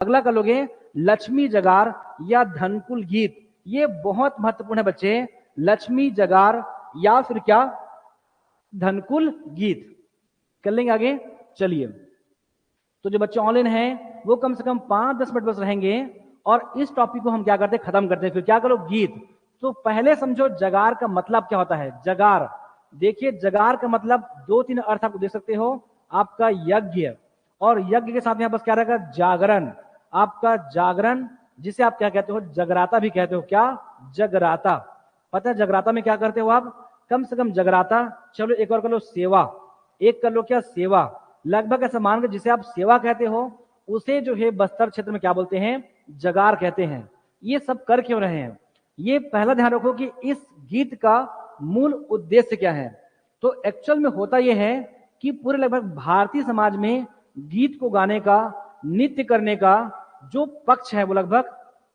अगला कर लोगे लक्ष्मी जगार या धनकुल गीत। ये बहुत महत्वपूर्ण है बच्चे, लक्ष्मी जगार या फिर क्या धनकुल गीत। कर लेंगे आगे। चलिए, तो जो बच्चे ऑनलाइन हैं वो कम से कम 5-10 मिनट बस रहेंगे और इस टॉपिक को हम क्या करते हैं, खत्म करते हैं। फिर क्या करो, गीत। तो पहले समझो जगार का मतलब क्या होता है। जगार, देखिए जगार का मतलब 2-3 अर्थ आप देख सकते हो। आपका यज्ञ, और यज्ञ के साथ यहां बस क्या रहेगा, जागरण। आपका जागरण, जिसे आप क्या कहते हो, जगराता भी कहते हो। क्या, जगराता। पता है जगराता में क्या करते हो आप, कम से कम जगराता। चलो एक और कर लो, सेवा। एक कर लो क्या, सेवा। लगभग ऐसा मान के जिसे आप सेवा कहते हो उसे जो है बस्तर क्षेत्र में क्या बोलते हैं, जगार कहते हैं। ये सब कर क्यों रहे हैं, ये पहला ध्यान रखो कि इस गीत का मूल उद्देश्य क्या है। तो एक्चुअल में होता यह है कि पूरे लगभग भारतीय समाज में गीत को गाने का, नृत्य करने का जो पक्ष है वो लगभग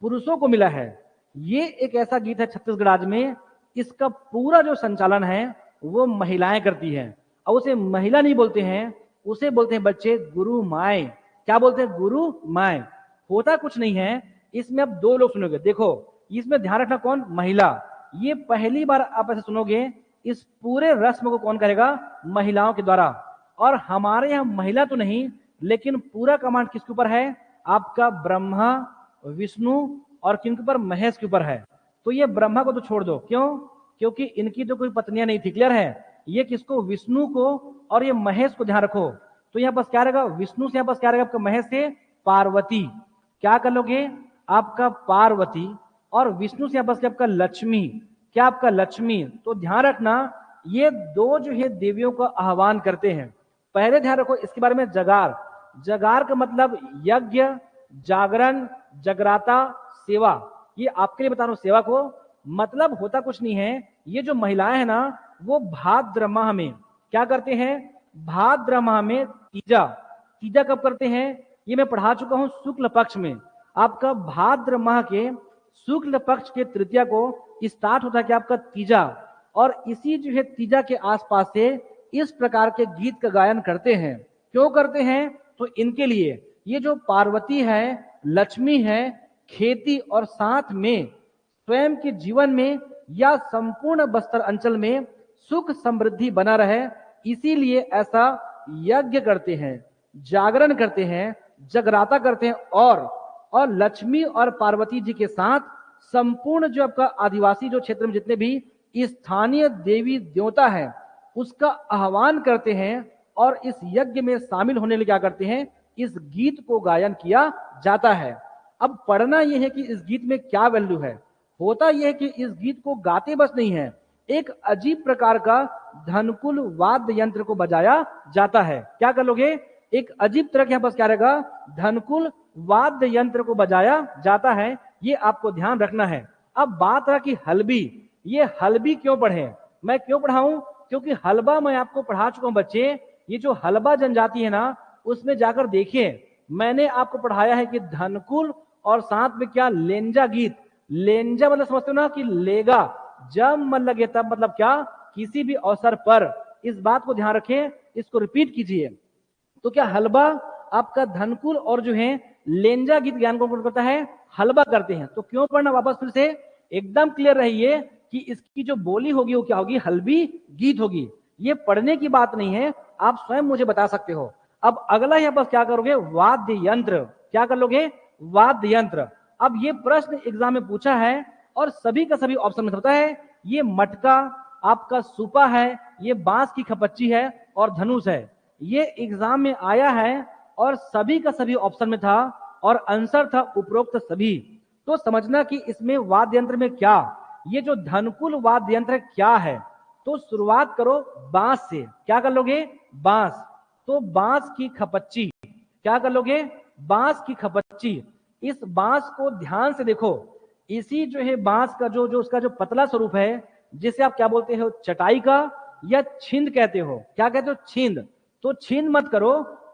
पुरुषों को मिला है। ये एक ऐसा गीत है छत्तीसगढ़ राज्य में, इसका पूरा जो संचालन है वो महिलाएं करती हैं। और उसे महिला नहीं बोलते हैं, उसे बोलते हैं बच्चे गुरु माए। क्या बोलते हैं, गुरु माए। होता कुछ नहीं है इसमें। अब 2 लोग सुनोगे, देखो इसमें ध्यान रखना, कौन, महिला। ये पहली बार आप ऐसे सुनोगे। इस पूरे रस्म को कौन करेगा, महिलाओं के द्वारा। और हमारे यहाँ महिला तो नहीं, लेकिन पूरा कमांड किसके ऊपर है, आपका ब्रह्मा, विष्णु और किनके ऊपर, महेश के ऊपर है। तो ये ब्रह्मा को तो छोड़ दो, क्यों, क्योंकि इनकी तो कोई पत्नियां नहीं थी। क्लियर है, ये किसको, विष्णु को, और ये महेश को ध्यान रखो। तो यहाँ बस क्या रहेगा, विष्णु से यहाँ बस क्या रहेगा आपका, महेश से पार्वती। क्या कर लोगे, आपका पार्वती। और विष्णु से यहाँ बस क्या आपका, लक्ष्मी। क्या आपका, लक्ष्मी। तो ध्यान रखना ये 2 जो है देवियों का आह्वान करते हैं। पहले ध्यान रखो इसके बारे में, जगार। जगार का मतलब यज्ञ, जागरण, जगराता, सेवा। ये आपके लिए बता रहा हूं, सेवा को मतलब होता कुछ नहीं है। ये जो महिलाएं हैं ना, वो भाद्र माह में क्या करते हैं, भाद्र माह में तीजा। तीजा कब करते हैं, ये मैं पढ़ा चुका हूं, शुक्ल पक्ष में। आपका भाद्र माह के शुक्ल पक्ष के तृतीया को स्टार्ट होता है कि आपका तीजा। और इसी जो है तीजा के आसपास से इस प्रकार के गीत का गायन करते हैं। क्यों करते हैं, तो इनके लिए, ये जो पार्वती है, लक्ष्मी है, खेती और साथ में स्वयं के जीवन में या संपूर्ण बस्तर अंचल में सुख समृद्धि बना रहे, इसीलिए ऐसा यज्ञ करते हैं, जागरण करते हैं, जगराता करते हैं। और लक्ष्मी और पार्वती जी के साथ संपूर्ण जो आपका आदिवासी जो क्षेत्र में जितने भी स्थानीय देवी देवता है उसका आह्वान करते हैं। और इस यज्ञ में शामिल होने लिए क्या करते हैं, इस गीत को गायन किया जाता है। अब पढ़ना यह है कि इस गीत में क्या वैल्यू है। होता यह है कि इस गीत को गाते बस नहीं है, एक अजीब प्रकार का धनकुल वाद्य यंत्र को बजाया जाता है। क्या कर लोगे, एक अजीब तरह के यहाँ पास क्या रहेगा, धनकुल वाद्य यंत्र को बजाया जाता है। ये आपको ध्यान रखना है। अब बात रहा कि हलबी, ये हलबी क्यों पढ़े, मैं क्यों पढ़ाऊं, क्योंकि हलबा मैं आपको पढ़ा चुका हूं बच्चे। ये जो हलबा जनजाति है ना, उसमें जाकर देखिए, मैंने आपको पढ़ाया है कि धनकुल और साथ में क्या, लेंजा गीत। लेंजा मतलब समझते हो ना कि लेगा, जब मन लगे तब, मतलब क्या, किसी भी अवसर पर। इस बात को ध्यान रखें, इसको रिपीट कीजिए। तो क्या हलबा आपका धनकुल और जो है लेंजा गीत ज्ञान को करता है, हलबा करते हैं। तो क्यों पढ़ना, वापस फिर से एकदम क्लियर रहिए कि इसकी जो बोली होगी वो क्या होगी, हलबी गीत होगी। ये पढ़ने की बात नहीं है, आप स्वयं मुझे बता सकते हो। अब अगला यहाँ पर क्या करोगे, वाद्य यंत्र। क्या कर लोगे, वाद्य यंत्र। अब ये प्रश्न एग्जाम में पूछा है और सभी का सभी ऑप्शन में होता है। ये मटका, आपका सुपा है, ये बांस की खपच्ची है और धनुष है। ये एग्जाम में आया है और सभी का सभी ऑप्शन में था और आंसर था उपरोक्त सभी। तो समझना कि इसमें वाद्य यंत्र में क्या, ये जो धनकुल वाद्य यंत्र क्या है। तो शुरुआत करो बांस से। क्या कर लोगे, बांस। तो बांस की खपच्ची। क्या कर लोगे, बांस की खपच्ची। इस बांस को ध्यान से देखो, इसी जो है बांस का जो उसका जो पतला स्वरूप है, जिसे आप क्या बोलते हो, चटाई का या छिंद कहते हो। क्या कहते हो, छिंद। तो छिंद मत करो,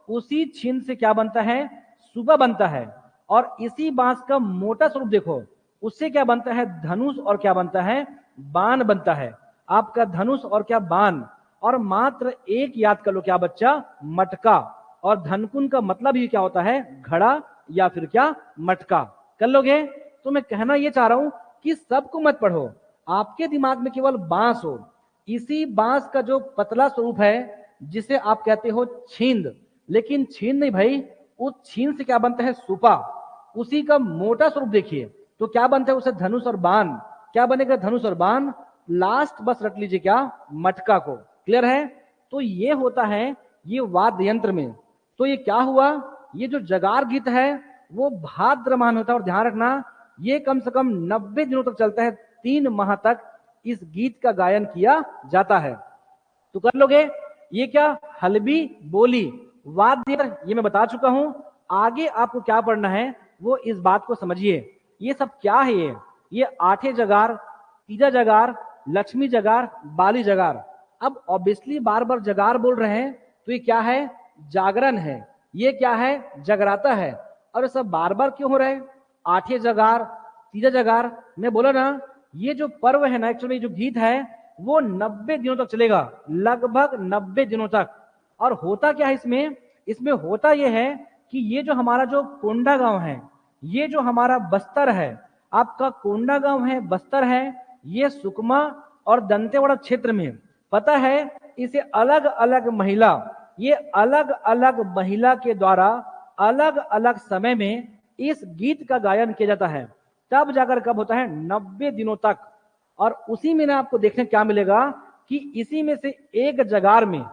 उसी छिंद से क्या बनता है, सुबह बनता है। और इसी बांस का मोटा स्वरूप देखो, उससे क्या बनता है, धनुष और क्या बनता है, बाण बनता है। आपका धनुष और क्या, बाण। और मात्र एक याद कर लो, क्या बच्चा, मटका। और धनकुन का मतलब ही क्या होता है, घड़ा या फिर क्या मटका। कर लोगे? तो मैं कहना ये चाह रहा हूं कि सबको मत पढ़ो, आपके दिमाग में केवल बांस हो, इसी बांस का जो पतला स्वरूप है जिसे आप कहते हो छींद, लेकिन छींद नहीं भाई, उस छींद से क्या बनता है? सुपा। उसी का मोटा स्वरूप देखिए तो क्या बनता है? उसे धनुष और बाण। क्या बनेगा? धनुष और बाण। लास्ट बस रट लीजिए क्या? मटका को। क्लियर है? तो ये होता है ये वाद्य यंत्र में। तो ये क्या हुआ? ये जो जगार गीत है वो भाद्रमान होता है, और ध्यान रखना ये कम से कम 90 दिनों तक चलता है। 3 माह तक इस गीत का गायन किया जाता है। तो कर लोगे? ये क्या? हलबी बोली वाद्य, ये मैं बता चुका हूं। आगे आपको क्या पढ़ना है वो इस बात को समझिए। ये सब क्या है? ये आठे जगार, तीजा जगार, लक्ष्मी जगार, बाली जगार। अब ऑब्वियसली बार बार जगार बोल रहे हैं तो ये क्या है? जागरण है। ये क्या है? जगराता है। और सब बार बार क्यों हो रहा है? आठे जगार, तीजा जगार, मैं बोला ना ये जो पर्व है ना, एक्चुअली जो गीत है वो 90 दिनों तक चलेगा, लगभग 90 दिनों तक। और होता क्या है इसमें? इसमें होता यह है कि ये जो हमारा जो कोंडागांव है, ये जो हमारा बस्तर है, आपका कोंडागांव है, बस्तर है, ये सुकमा और दंतेवाड़ा क्षेत्र में, पता है इसे अलग अलग महिला, ये अलग अलग महिला के द्वारा अलग अलग समय में इस गीत का गायन किया जाता है। तब जाकर कब होता है? 90 दिनों तक। और उसी में ना आपको देखने क्या मिलेगा कि इसी में से एक जगार में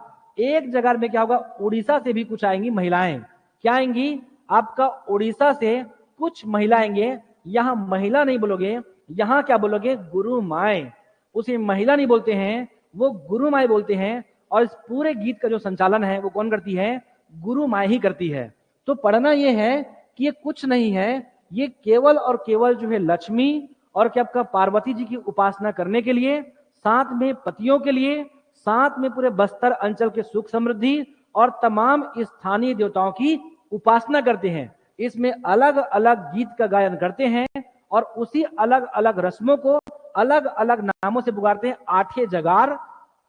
क्या होगा? उड़ीसा से भी कुछ आएंगी महिलाएं। क्या आएंगी? आपका उड़ीसा से कुछ महिला आएंगे। यहां महिला नहीं बोलोगे, यहां क्या बोलोगे? गुरु माए। उसे महिला नहीं बोलते हैं, वो गुरु माए बोलते हैं। और इस पूरे गीत का जो संचालन है वो कौन करती है? गुरु माए ही करती है। तो पढ़ना ये है कि ये कुछ नहीं है, ये केवल और केवल जो है लक्ष्मी और क्या आपका पार्वती जी की उपासना करने के लिए, साथ में पतियों के लिए, साथ में पूरे बस्तर अंचल के सुख समृद्धि और तमाम स्थानीय देवताओं की उपासना करते हैं। इसमें अलग अलग गीत का गायन करते हैं और उसी अलग अलग रस्मों को अलग अलग नामों से पुकारते हैं। आठे जगार,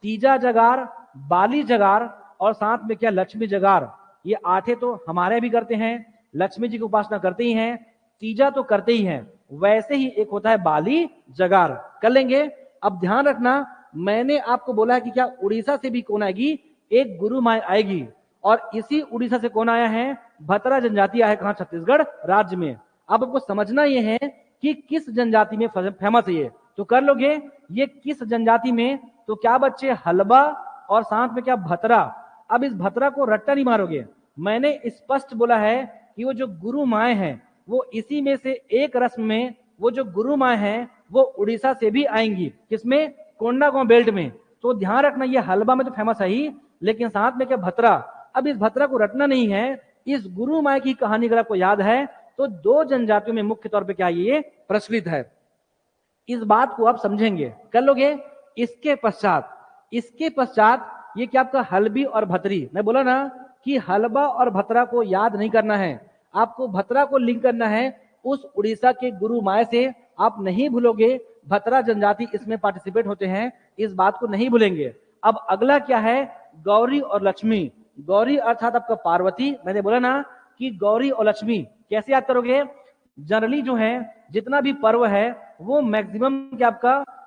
तीजा जगार, बाली जगार और साथ में क्या? लक्ष्मी जगार। ये आठे तो हमारे भी करते हैं, लक्ष्मी जी की उपासना करते ही हैं, तीजा तो करते ही हैं, वैसे ही एक होता है बाली जगार। कर लेंगे? अब ध्यान रखना, मैंने आपको बोला है कि क्या उड़ीसा से भी कौन आएगी? एक गुरु माए आएगी। और इसी उड़ीसा से कौन आया है? भतरा जनजाति आया है। कहां? छत्तीसगढ़ राज्य में। अब आपको समझना यह है कि किस जनजाति में फेमस है ये। तो कर लोगे? ये किस जनजाति में? तो क्या बच्चे? हलबा और साथ में क्या? भतरा। अब इस भतरा को रट्टा नहीं मारोगे, मैंने स्पष्ट बोला है कि वो जो गुरु माए हैं वो इसी में से एक रस्म में, वो जो गुरु माए हैं वो उड़ीसा से भी आएंगी। किसमें? कोंडागांव बेल्ट में। तो ध्यान रखना ये हलबा में तो फेमस है ही, लेकिन साथ में क्या? भतरा। अब इस भतरा को रटना नहीं है। इस गुरु माए की कहानी अगर आपको याद है तो 2 जनजातियों में मुख्य तौर पर क्या ये प्रचलित है। इस बात को आप समझेंगे। कर लोगे? इसके पश्चात ये क्या आपका? हलबी और भतरी। मैं बोला ना कि हलबा और भतरा को याद नहीं करना है, आपको भतरा को लिंक करना है उस उड़ीसा के गुरु माए से। आप नहीं भूलोगे भतरा जनजाति इसमें पार्टिसिपेट होते हैं, इस बात को नहीं भूलेंगे। अब अगला क्या है? गौरी और लक्ष्मी। गौरी अर्थात आपका पार्वती। मैंने बोला ना कि गौरी और लक्ष्मी कैसे याद करोगे? जनरली जो है जितना भी पर्व है वो मैक्सिमम क्या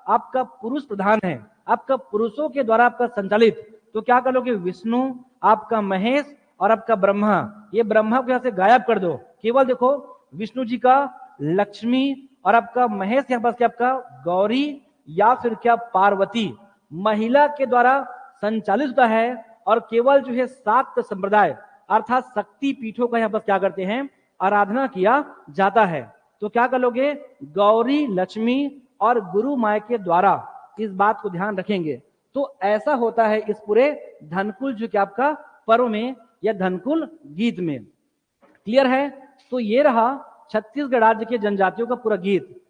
आपका पुरुष प्रधान है, आपका पुरुषों के द्वारा आपका संचालित। तो क्या करोगे? विष्णु, आपका महेश और आपका ब्रह्मा। ये ब्रह्मा को यहां से गायब कर दो, केवल देखो विष्णु जी का, लक्ष्मी और आपका महेश, यहाँ पास क्या आपका? गौरी या फिर क्या? पार्वती। महिला के द्वारा संचालित होता है और केवल जो है शाक्त संप्रदाय अर्थात शक्ति पीठों का यहाँ पर क्या करते हैं? आराधना किया जाता है। तो क्या करोगे? गौरी, लक्ष्मी और गुरु माए के द्वारा, इस बात को ध्यान रखेंगे। तो ऐसा होता है इस पूरे धनकुल जो कि आपका पर्व में या धनकुल गीत में। क्लियर है? तो ये रहा छत्तीसगढ़ राज्य के जनजातियों का पूरा गीत।